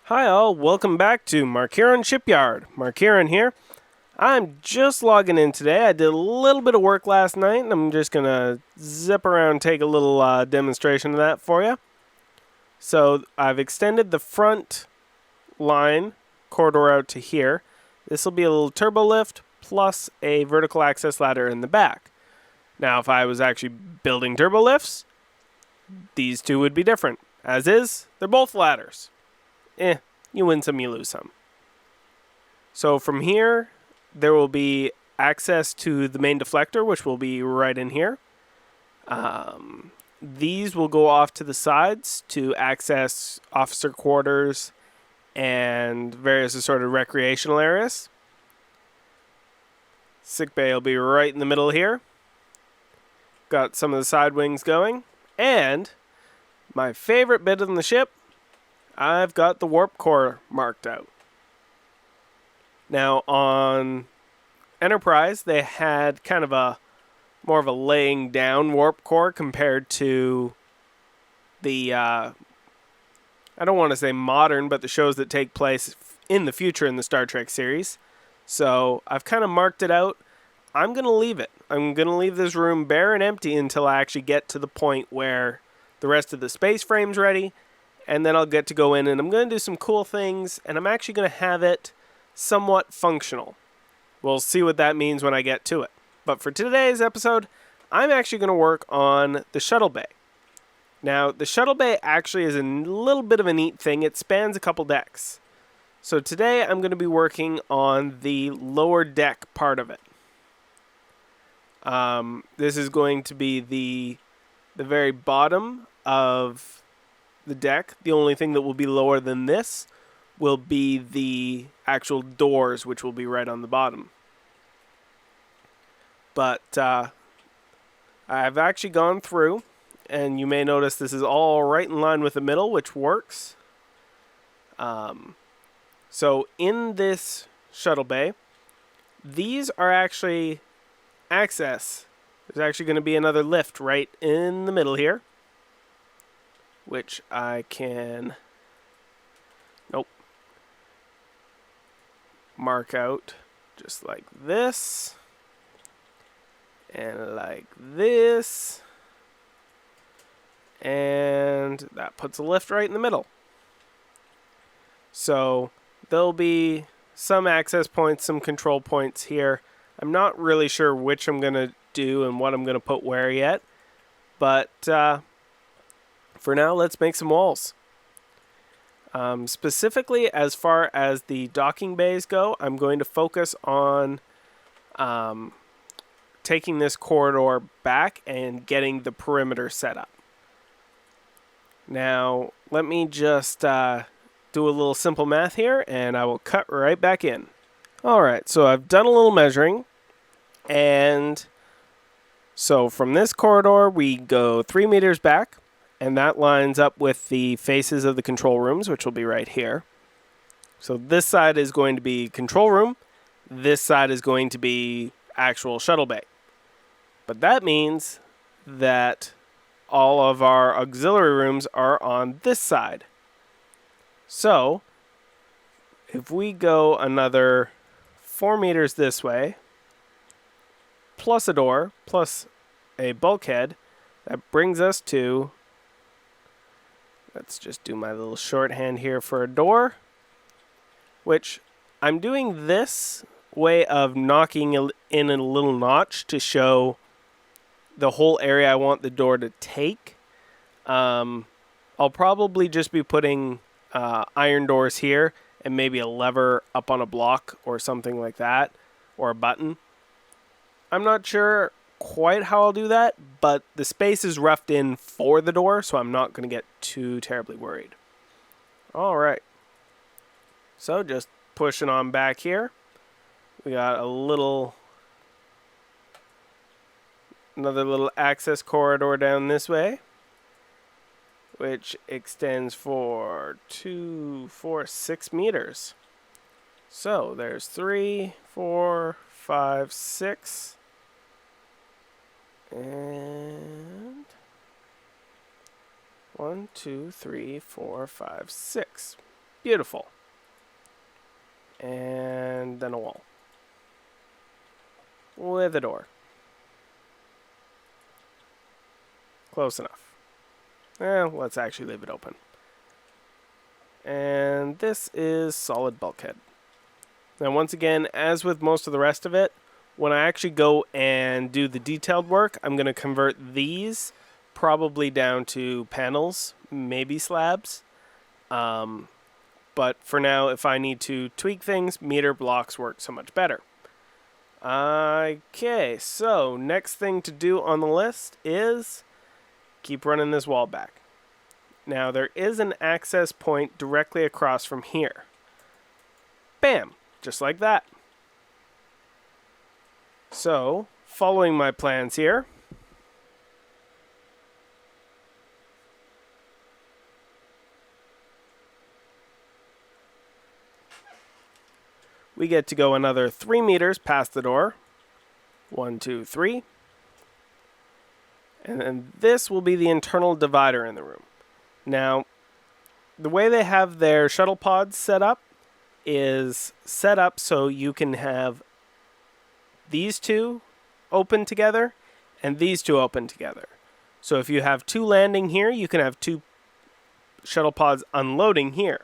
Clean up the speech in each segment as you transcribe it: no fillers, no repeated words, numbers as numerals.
Hi all, welcome back to Markiron Shipyard. Markiron here. I'm just logging in today. I did a little bit of work last night, and I'm just going to zip around and take a little demonstration of that for you. So I've extended the front line corridor out to here. This will be a little turbo lift plus a vertical access ladder in the back. Now if I was actually building turbo lifts, these two would be different. As is, they're both ladders. You win some, you lose some. So from here, there will be access to the main deflector, which will be right in here. These will go off to the sides to access officer quarters and various assorted recreational areas. Sick bay will be right in the middle here. Got some of the side wings going. And my favorite bit on the ship, I've got the warp core marked out. Now on Enterprise, they had kind of a more of a laying down warp core compared to the, I don't want to say modern, but the shows that take place in the future in the Star Trek series. So I've kind of marked it out. I'm going to leave it. I'm going to leave this room bare and empty until I actually get to the point where the rest of the space frame's ready. And then I'll get to go in and I'm going to do some cool things. And I'm actually going to have it somewhat functional. We'll see what that means when I get to it. But for today's episode, I'm actually going to work on the shuttle bay. Now, the shuttle bay actually is a little bit of a neat thing. It spans a couple decks. So today I'm going to be working on the lower deck part of it. This is going to be the very bottom of the deck. The only thing that will be lower than this will be the actual doors, which will be right on the bottom. But I've actually gone through, and you may notice this is all right in line with the middle, which works. So in this shuttle bay, these are actually access. There's actually going to be another lift right in the middle here, which I can mark out just like this and like this, and that puts a lift right in the middle. So there'll be some access points, some control points here. I'm not really sure which I'm going to do and what I'm going to put where yet, but for now, let's make some walls. Specifically, as far as the docking bays go, I'm going to focus on taking this corridor back and getting the perimeter set up. Now, let me just do a little simple math here, and I will cut right back in. Alright, so I've done a little measuring, and so from this corridor, we go 3 meters back. And that lines up with the faces of the control rooms, which will be right here. So this side is going to be control room. This side is going to be actual shuttle bay. But that means that all of our auxiliary rooms are on this side. So if we go another 4 meters this way, plus a door, plus a bulkhead, that brings us to... Let's just do my little shorthand here for a door, which I'm doing this way of knocking in a little notch to show the whole area I want the door to take. I'll probably just be putting iron doors here and maybe a lever up on a block or something like that, or a button. I'm not sure quite how I'll do that, but the space is roughed in for the door, so I'm not going to get too terribly worried. Alright, so just pushing on back here. We got another little access corridor down this way, which extends for 2, 4, 6 meters. So there's 3, 4, 5, 6. And 1, 2, 3, 4, 5, 6. Beautiful. And then a wall. With a door. Close enough. Let's actually leave it open. And this is solid bulkhead. Now once again, as with most of the rest of it, when I actually go and do the detailed work, I'm going to convert these probably down to panels, maybe slabs. But for now, if I need to tweak things, meter blocks work so much better. Okay, so next thing to do on the list is keep running this wall back. Now there is an access point directly across from here. Bam! Just like that. So, following my plans here, we get to go another 3 meters past the door. 1, 2, 3. And then this will be the internal divider in the room. Now, the way they have their shuttle pods set up is set up so you can have these two open together and these two open together. So if you have 2 landing here, you can have 2 shuttle pods unloading here.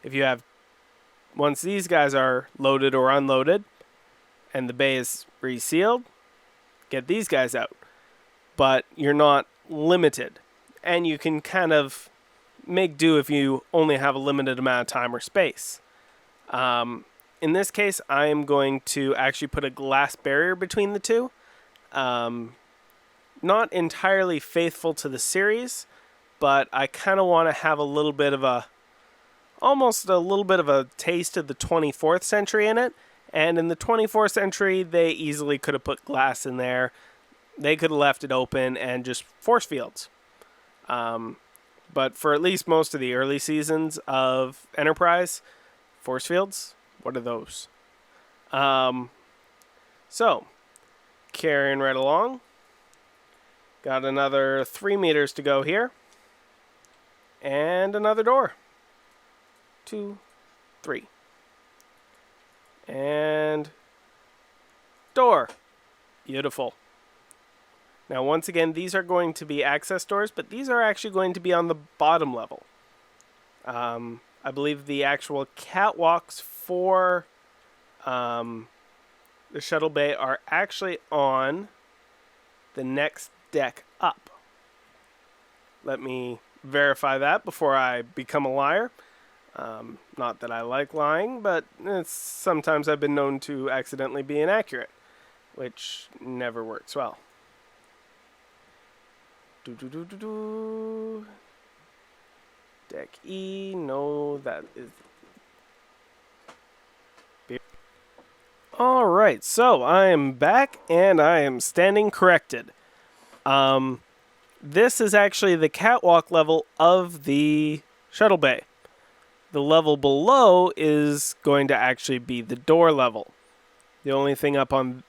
If you have, once these guys are loaded or unloaded and the bay is resealed, get these guys out. But you're not limited. And you can kind of make do if you only have a limited amount of time or space. In this case, I am going to actually put a glass barrier between the two. Not entirely faithful to the series, but I kind of want to have a little bit of a, almost a little bit of a taste of the 24th century in it. And in the 24th century, they easily could have put glass in there. They could have left it open and just force fields. But for at least most of the early seasons of Enterprise, force fields, what are those? So, carrying right along. Got another 3 meters to go here. And another door. 2, 3. And door. Beautiful. Now, once again, these are going to be access doors, but these are actually going to be on the bottom level. I believe the actual catwalks for the shuttle bay are actually on the next deck up. Let me verify that before I become a liar. Not that I like lying, but sometimes I've been known to accidentally be inaccurate, which never works well. Deck E, no, that is... Alright, so I am back and I am standing corrected. This is actually the catwalk level of the shuttle bay. The level below is going to actually be the door level. The only thing up on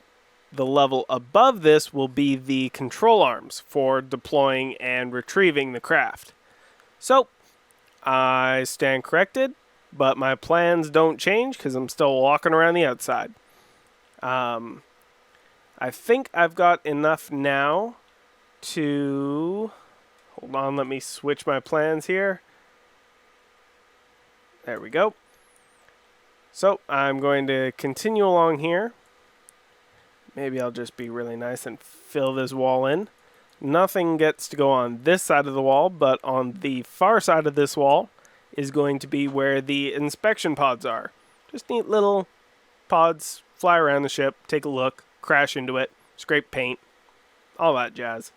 the level above this will be the control arms for deploying and retrieving the craft. So, I stand corrected, but my plans don't change because I'm still walking around the outside. I think I've got enough now to... Hold on, let me switch my plans here. There we go. So, I'm going to continue along here. Maybe I'll just be really nice and fill this wall in. Nothing gets to go on this side of the wall, but on the far side of this wall is going to be where the inspection pods are. Just neat little pods, fly around the ship, take a look, crash into it, scrape paint, all that jazz.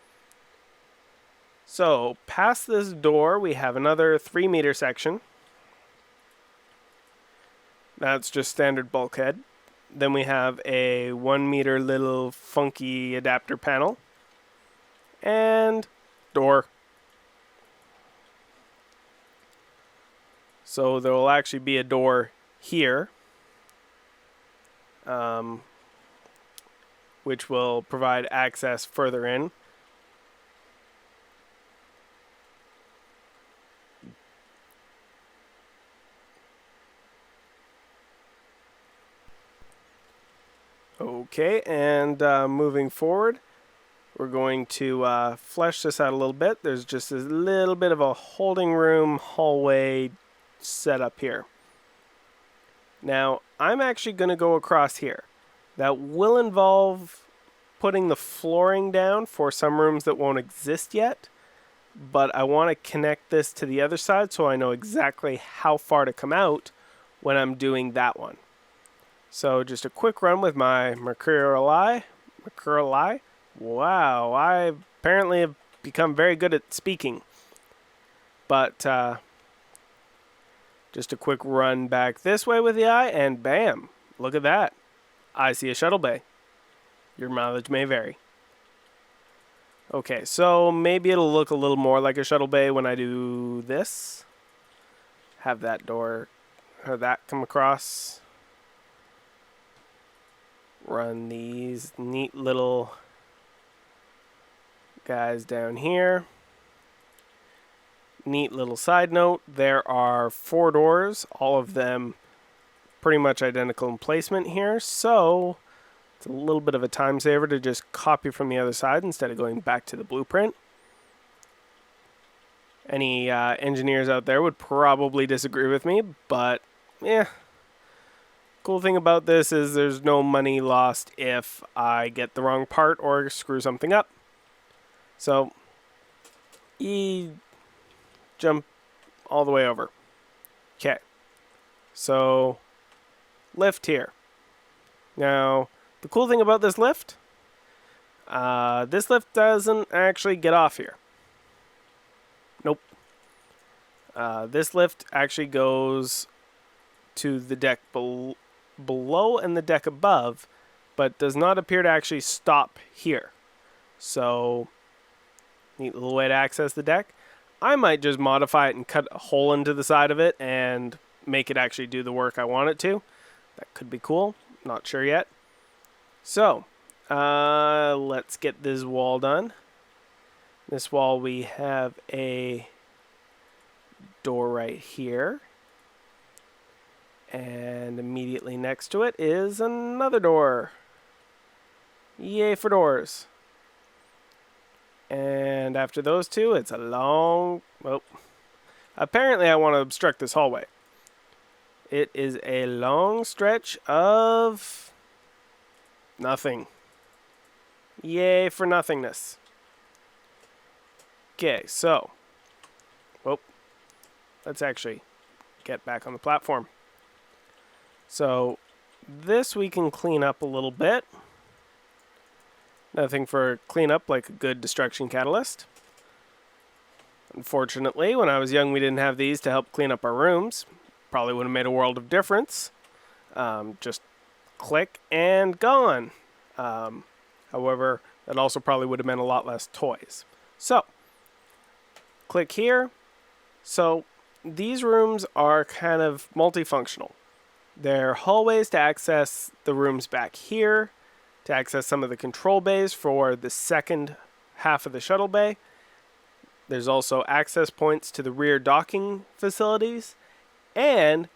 So, past this door, we have another 3 meter section. That's just standard bulkhead. Then we have a 1 meter little funky adapter panel. And door. So there will actually be a door here, which will provide access further in. Okay, and moving forward, we're going to flesh this out a little bit. There's just a little bit of a holding room hallway set up here. Now, I'm actually going to go across here. That will involve putting the flooring down for some rooms that won't exist yet, but I want to connect this to the other side so I know exactly how far to come out when I'm doing that one. So just a quick run with my Markiron. Wow, I apparently have become very good at speaking. But just a quick run back this way with the eye, and bam, look at that. I see a shuttle bay. Your mileage may vary. Okay, so maybe it'll look a little more like a shuttle bay when I do this. Have that door, or that come across. Run these neat little guys down here. Neat little side note, there are 4 doors, all of them pretty much identical in placement here, so it's a little bit of a time saver to just copy from the other side instead of going back to the blueprint. Any engineers out there would probably disagree with me, but yeah. Cool thing about this is there's no money lost if I get the wrong part or screw something up. So, jump all the way over. Okay. So, lift here. Now, the cool thing about this lift doesn't actually get off here. Nope. This lift actually goes to the deck below and the deck above, but does not appear to actually stop here. So, neat little way to access the deck. I might just modify it and cut a hole into the side of it and make it actually do the work I want it to. That could be cool. Not sure yet. So, let's get this wall done. This wall, we have a door right here. And immediately next to it is another door. Yay for doors. And after those two, it's a long... Well, apparently I want to obstruct this hallway. It is a long stretch of... nothing. Yay for nothingness. Okay, so... Well, let's actually get back on the platform. So, this we can clean up a little bit. Nothing for cleanup like a good destruction catalyst. Unfortunately, when I was young, we didn't have these to help clean up our rooms. Probably would have made a world of difference. Just click and gone. However, that also probably would have meant a lot less toys. So, click here. So, these rooms are kind of multifunctional. They're hallways to access the rooms back here, to access some of the control bays for the second half of the shuttle bay. There's also access points to the rear docking facilities, and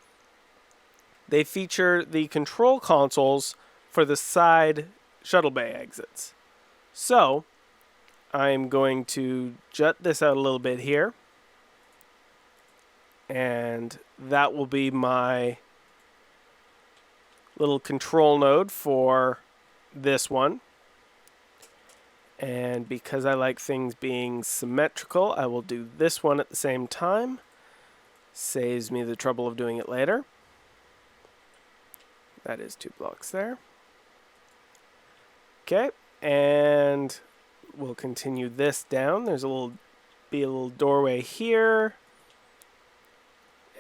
they feature the control consoles for the side shuttle bay exits. So, I'm going to jut this out a little bit here, and that will be my little control node for this one. And because I like things being symmetrical, I will do this one at the same time. Saves me the trouble of doing it later. That is 2 blocks there. Okay, and we'll continue this down. There's a little doorway here.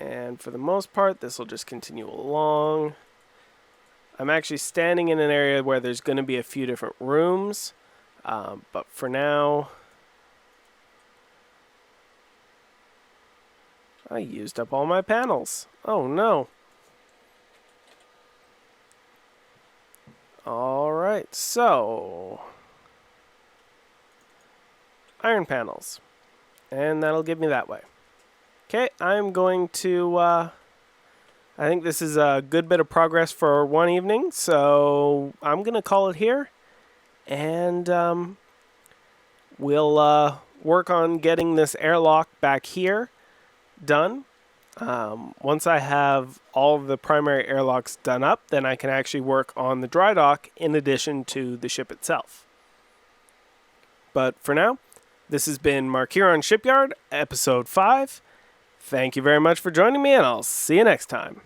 And for the most part, this will just continue along. I'm actually standing in an area where there's going to be a few different rooms, but for now, I used up all my panels. Oh no. Alright, so iron panels, and that'll give me that way. Okay, I'm going to I think this is a good bit of progress for one evening, so I'm going to call it here, and we'll work on getting this airlock back here done. Once I have all of the primary airlocks done up, then I can actually work on the dry dock in addition to the ship itself. But for now, this has been Markiron Shipyard, Episode 5. Thank you very much for joining me, and I'll see you next time.